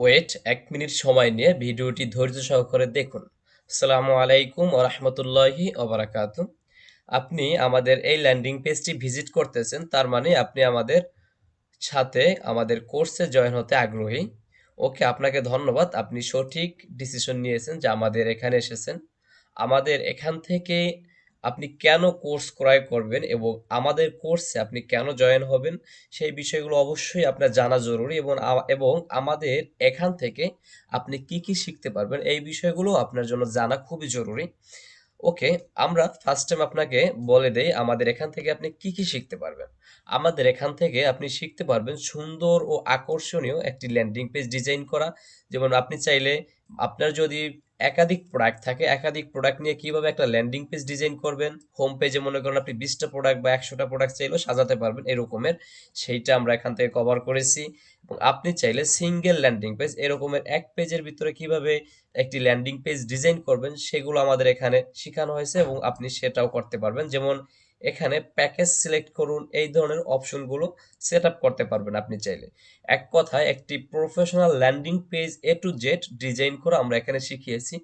Wait ১ minute সময় নিয়ে ভিডিওটি ধৈর্য সহকারে দেখুন। আসসালামু আলাইকুম ওরহমতুল্লাহি ওবারাকাতু। আপনি আমাদের এই ল্যান্ডিং পেজটি ভিজিট করতেছেন, তার মানে আপনি আমাদের সাথে আমাদের কোর্সে জয়েন হতে আগ্রহী। ওকে, আপনাকে ধন্যবাদ। আপনি সঠিক ডিসিশন নিয়েছেন যে আমাদের এখানে এসেছেন। আমাদের এখান থেকে আপনি কেন কোর্স ক্রয় করবেন এবং আমাদের কোর্সে আপনি কেন জয়েন হবেন সেই বিষয়গুলো অবশ্যই আপনার জানা জরুরি, এবং আমাদের এখান থেকে আপনি কি কি শিখতে পারবেন এই বিষয়গুলো আপনার জন্য জানা খুবই জরুরি। ওকে, আমরা ফার্স্ট টাইম আপনাকে বলে দেই আমাদের এখান থেকে আপনি কি কি শিখতে পারবেন। আমাদের এখান থেকে আপনি শিখতে পারবেন সুন্দর ও আকর্ষণীয় একটি ল্যান্ডিং পেজ ডিজাইন করা। যেমন আপনি চাইলে, আপনার যদি একাধিক প্রোডাক্ট থাকে, একাধিক প্রোডাক্ট নিয়ে কিভাবে একটা ল্যান্ডিং পেজ ডিজাইন করবেন, হোম পেজে মনে করেন আপনি 20টা প্রোডাক্ট বা 100টা প্রোডাক্ট চাইলেও সাজাতে পারবেন এরকমের, সেইটা আমরা এখান থেকে কভার করেছি। এবং আপনি চাইলে সিঙ্গেল ল্যান্ডিং পেজ এরকমের এক পেজের ভিতরে কিভাবে একটি ল্যান্ডিং পেজ ডিজাইন করবেন সেগুলো আমাদের এখানে শেখানো হয়েছে এবং আপনি সেটাও করতে পারবেন। যেমন এখানে প্যাকেজ সিলেক্ট করুন, এই ধরনের অপশনগুলো সেট আপ করতে পারবেন আপনি চাইলে। এক কথায় একটি professional landing page A to Z design করা আমরা এখানে শিখিয়েছি।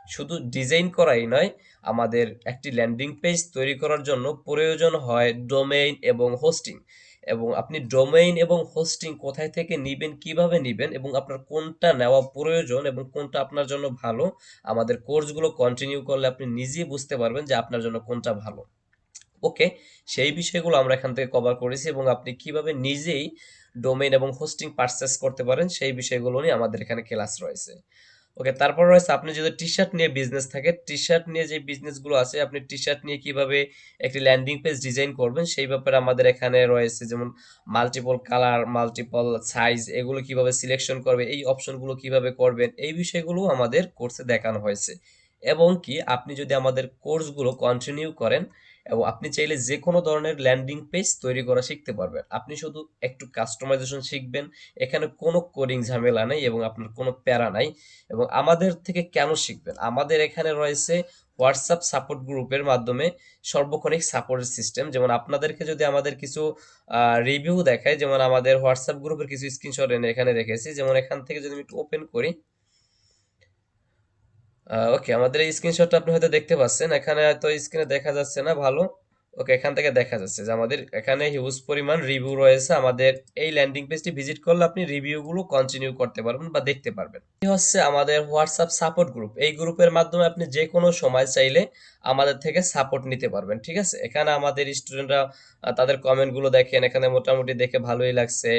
শুধু ডিজাইন করাই নয়, আমাদের একটি ল্যান্ডিং পেজ তৈরি করার জন্য প্রয়োজন হয় ডোমেইন এবং হোস্টিং। এবং আপনি ডোমেইন এবং হোস্টিং কোথায় থেকে নিবেন, কিভাবে নিবেন এবং আপনার কোনটা নেওয়া প্রয়োজন এবং কোনটা আপনার জন্য ভালো, আমাদের কোর্সগুলো কন্টিনিউ করলে আপনি নিজেই বুঝতে পারবেন যে আপনার জন্য কোনটা ভালো। ওকে, সেই বিষয়গুলো আমরা এখান থেকে কভার করেছি এবং আপনি কিভাবে নিজেই ডোমেইন এবং হোস্টিং পারচেস করতে পারেন সেই বিষয়গুলো নিয়ে আমাদের এখানে ক্লাস রয়েছে। ওকে, তারপর রয়েছে আপনি যদি টি-শার্ট নিয়ে বিজনেস থাকে, টি-শার্ট নিয়ে যে বিজনেসগুলো আছে, আপনি টি-শার্ট নিয়ে কিভাবে একটি ল্যান্ডিং পেজ ডিজাইন করবেন সেই ব্যাপারে আমাদের এখানে রয়েছে। যেমন মাল্টিপল কালার, মাল্টিপল সাইজ, এগুলো কিভাবে সিলেকশন করবে, এই অপশনগুলো কিভাবে করবেন, এই বিষয়গুলো আমাদের কোর্সে দেখানো হয়েছে। এবং কি আপনি যদি আমাদের কোর্সগুলো কন্টিনিউ করেন এবং আপনি চাইলে যে কোনো ধরনের ল্যান্ডিং পেজ তৈরি করা শিখতে পারবেন। আপনি শুধু একটু কাস্টমাইজেশন শিখবেন, এখানে কোনো কোডিং ঝামেলা নেই এবং আপনার কোনো প্যারা নাই। এবং আমাদের থেকে কেন শিখবেন, আমাদের এখানে রয়েছে হোয়াটসঅ্যাপ সাপোর্ট গ্রুপের মাধ্যমে সর্বক্ষণিক সাপোর্টের সিস্টেম। যেমন আপনাদেরকে যদি আমাদের কিছু রিভিউ দেখায়, যেমন আমাদের হোয়াটসঅ্যাপ গ্রুপের কিছু স্ক্রিনশট এনে এখানে রেখেছি। যেমন এখান থেকে যদি আমি একটু ওপেন করি, ওকে, আমাদের এই স্ক্রিনশটটা আপনি হয়তো দেখতে পাচ্ছেন, এখানে হয়তো স্ক্রিনে দেখা যাচ্ছে না ভালো। ওকে, এখান থেকে দেখা যাচ্ছে যে আমাদের এখানে হিউজ পরিমাণ রিভিউ রয়েছে। আমাদের এই ল্যান্ডিং পেজটি ভিজিট করলে আপনি রিভিউগুলো কন্টিনিউ করতে পারবেন বা দেখতে পারবেন। এই হচ্ছে আমাদের হোয়াটসঅ্যাপ সাপোর্ট গ্রুপ। এই গ্রুপের মাধ্যমে আপনি যে কোনো সময় চাইলে আমাদের থেকে সাপোর্ট নিতে পারবেন। ঠিক আছে, এখানে আমাদের স্টুডেন্টরা তাদের কমেন্টগুলো দেখেন, এখানে মোটামুটি দেখে ভালোই লাগছে।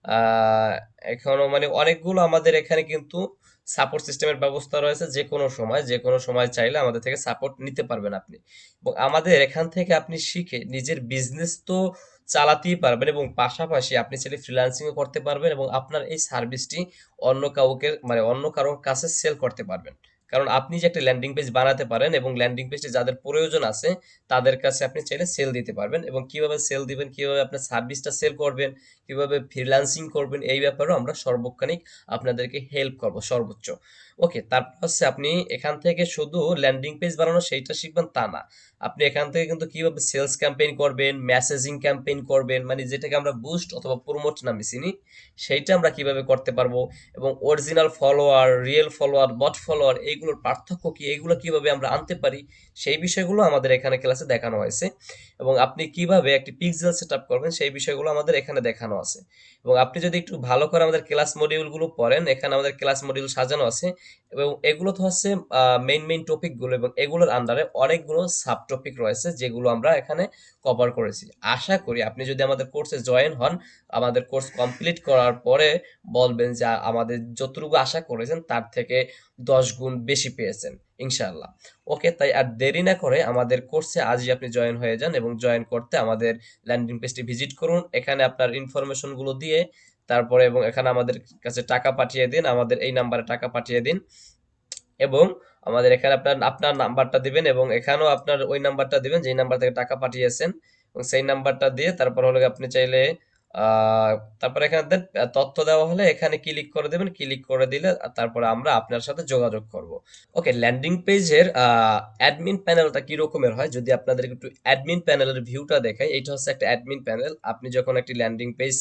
আহ এখনো মানে অনেকগুলো আমাদের এখানে কিন্তু সাপোর্ট সিস্টেমের ব্যবস্থা রয়েছে। যে কোনো সময়, যে কোনো সময় চাইলে আমাদের থেকে সাপোর্ট নিতে পারবেন আপনি। এবং আমাদের এখান থেকে আপনি শিখে নিজের বিজনেস তো চালাতেই পারবেন এবং পাশাপাশি আপনি চাইলে ফ্রিল্যান্সিংও করতে পারবেন এবং আপনার এই সার্ভিসটি অন্য কাউকে মানে অন্য কারোর কাছে সেল করতে পারবেন। কারণ আপনি যে একটা ল্যান্ডিং পেজ বানাতে পারেন এবং ল্যান্ডিং পেজটি যাদের প্রয়োজন আছে তাদের কাছে আপনি চাইলে সেল দিতে পারবেন। এবং কিভাবে সেল দিবেন, কিভাবে আপনার সার্ভিসটা সেল করবেন, কিভাবে ফ্রিল্যান্সিং করবেন, এই ব্যাপারেও আমরা সর্বক্ষণিক আপনাদেরকে হেল্প করব সর্বোচ্চ। ওকে, তারপর হচ্ছে আপনি এখান থেকে শুধু ল্যান্ডিং পেজ বানানো সেইটা শিখবেন তা না, আপনি এখান থেকে কিন্তু কিভাবে সেলস ক্যাম্পেইন করবেন, মেসেজিং ক্যাম্পেইন করবেন, মানে যেটাকে আমরা বুস্ট অথবা প্রমোট নামে চিনি, সেইটা আমরা কিভাবে করতে পারবো। এবং অরিজিনাল ফলোয়ার, রিয়েল ফলোয়ার, বট ফলোয়ার, এইগুলোর পার্থক্য কি, এইগুলো কিভাবে আমরা আনতে পারি, সেই বিষয়গুলো আমাদের এখানে ক্লাসে দেখানো হয়েছে। এবং আপনি কিভাবে একটি পিক্সেল সেট আপ করবেন সেই বিষয়গুলো আমাদের এখানে দেখানো আছে। এবং আপনি যদি একটু ভালো করে আমাদের ক্লাস মডিউলগুলো পড়েন, এখানে আমাদের ক্লাস মডিউল সাজানো আছে এবং এগুলো তো হচ্ছে মেইন টপিকগুলো, এবং এগুলোর আন্ডারে অনেকগুলো সাব টপিক রয়েছে যেগুলো আমরা এখানে কভার করেছি। আশা করি আপনি যদি আমাদের কোর্সে জয়েন হন, আমাদের কোর্স কমপ্লিট করার পরে বলবেন যে আমাদের যতটুকু আশা করেছেন তার থেকে 10 গুণ বেশি পেয়েছেন ইনশাআল্লাহ। ওকে, তাই আর দেরি না করে আমাদের কোর্সে আজই আপনি জয়েন হয়ে যান এবং জয়েন করতে আমাদের ল্যান্ডিং পেজটি ভিজিট করুন। এখানে আপনার ইনফরমেশনগুলো দিয়ে তারপরে এবং এখানে আমাদের কাছে টাকা পাঠিয়ে দিন, আমাদের এই নাম্বারে টাকা পাঠিয়ে দিন। এবং আমাদের এখানে আপনার আপনার নাম্বারটা দিবেন এবং এখানেও আপনার ওই নাম্বারটা দিবেন যেই নাম্বার থেকে টাকা পাঠিয়েছেন, এবং সেই নাম্বারটা দিয়ে তারপর হলো গিয়ে আপনি চাইলে আহ তারপর এখানে দেন তথ্য দেওয়া হলে এখানে ক্লিক করে দেবেন। ক্লিক করে দিলে তারপরে আমরা আপনার সাথে যোগাযোগ করব। ওকে, ল্যান্ডিং পেজের অ্যাডমিন প্যানেলটা কি রকমের হয় যদি আপনাদের একটু অ্যাডমিন প্যানেলের ভিউটা দেখাই। এটা হচ্ছে একটা অ্যাডমিন প্যানেল। আপনি যখন একটি ল্যান্ডিং পেজ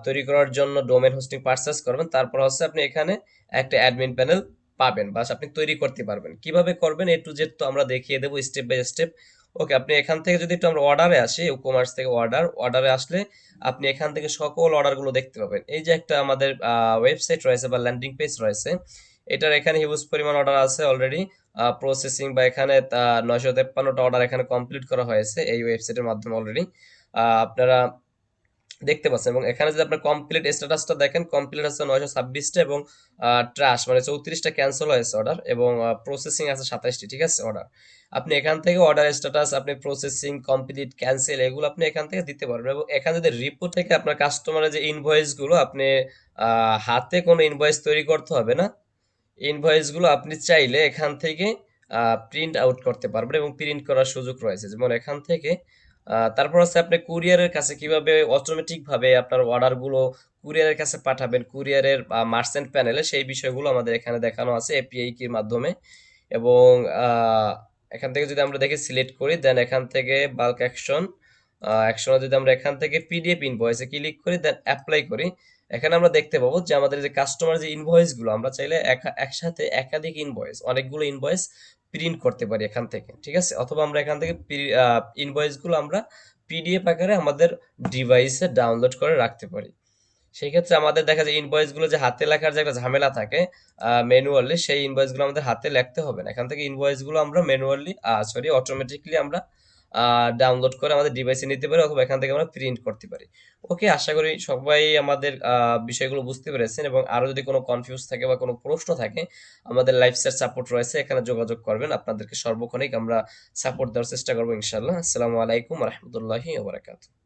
তৈরি করার জন্য ডোমেন হোস্টিং পারচেজ করবেন, তারপর হচ্ছে আপনি এখানে একটা অ্যাডমিন প্যানেল পাবেন, বাস আপনি তৈরি করতে পারবেন। কিভাবে করবেন এ টু জেড তো আমরা দেখিয়ে দেবো স্টেপ বাই স্টেপ। ওকে, আপনি এখান থেকে যদি একটু আমরা অর্ডারে আসি, কমার্স থেকে অর্ডারে আসলে আপনি এখান থেকে সকল অর্ডারগুলো দেখতে পাবেন। এই যে একটা আমাদের ওয়েবসাইট রয়েছে বা ল্যান্ডিং পেজ রয়েছে, এটার এখানে হিউজ পরিমাণ অর্ডার আছে অলরেডি প্রসেসিং, বা এখানে 953টা অর্ডার এখানে কমপ্লিট করা হয়েছে এই ওয়েবসাইটের মাধ্যমে অলরেডি আপনারা দেখতে পাচ্ছেন। এবং এখানে যদি আপনার কমপ্লিট স্ট্যাটাসটা দেখেন, কমপ্লিট আছে 926টা, এবং ট্রাশ মানে 34টা ক্যান্সেল হয়েছে অর্ডার, এবং প্রসেসিং আছে 27টি, ঠিক আছে অর্ডার। আপনি এখান থেকে অর্ডার স্ট্যাটাস, আপনি প্রসেসিং, কমপ্লিট, ক্যান্সেল এগুলো আপনি এখান থেকে দিতে পারবেন। এবং এখানে যদি রিপোর্ট থেকে আপনার কাস্টমারের যে ইনভয়েসগুলো, আপনি হাতে কোনো ইনভয়েস তৈরি করতে হবে না, ইনভয়েসগুলো আপনি চাইলে এখান থেকে প্রিন্ট আউট করতে পারবেন এবং প্রিন্ট করার সুযোগ রয়েছে। যেমন এখান থেকে তারপর হচ্ছে আপনি কুরিয়ারের কাছে কিভাবে অটোমেটিক ভাবে আপনার অর্ডারগুলো কুরিয়ারের কাছে পাঠাবেন, কুরিয়ারের মার্চেন্ট প্যানেলে, সেই বিষয়গুলো আমাদের এখানে দেখানো আছে এপিআই কির মাধ্যমে। এবং এখান থেকে যদি আমরা দেখে সিলেক্ট করি, দেন এখান থেকে বাল্ক অ্যাকশনে যদি আমরা এখান থেকে পিডিএফ ইনভয়েসে ক্লিক করি, দেন অ্যাপ্লাই করি, এখানে আমরা দেখতে পাবো যে আমাদের যে কাস্টমার যে ইনভয়েস গুলো, আমরা চাইলে একসাথে একাধিক ইনভয়েস, অনেকগুলো ইনভয়েস প্রিন্ট করতে পারি এখান থেকে, ঠিক আছে। অথবা আমরা এখান থেকে ইনভয়েস গুলো আমরা পিডিএফ আকারে আমাদের ডিভাইসে ডাউনলোড করে রাখতে পারি। সেই ক্ষেত্রে আমাদের দেখা যায় ইনভয়েস গুলো যে হাতে লেখার যে একটা ঝামেলা থাকে ম্যানুয়ালি, সেই ইনভয়েস গুলো আমাদের হাতে লিখতে হবে না। এখান থেকে ইনভয়েস গুলো আমরা ম্যানুয়ালি অটোমেটিকলি আমরা ডাউনলোড করে আমাদের ডিভাইসে নিতে পারি, অথবা এখান থেকে আমরা প্রিন্ট করতে পারি। ওকে, আশা করি সবাই আমাদের বিষয়গুলো বুঝতে পেরেছেন। এবং আরো যদি কোনো কনফিউজ থাকে বা কোনো প্রশ্ন থাকে, আমাদের লাইভ চ্যাট সাপোর্ট রয়েছে, এখানে যোগাযোগ করবেন, আপনাদেরকে সর্বক্ষণিক আমরা সাপোর্ট দেওয়ার চেষ্টা করবো ইনশাল্লাহ। আসসালামু আলাইকুম রহমতুল্লাহি ওয়া বারাকাতুহু।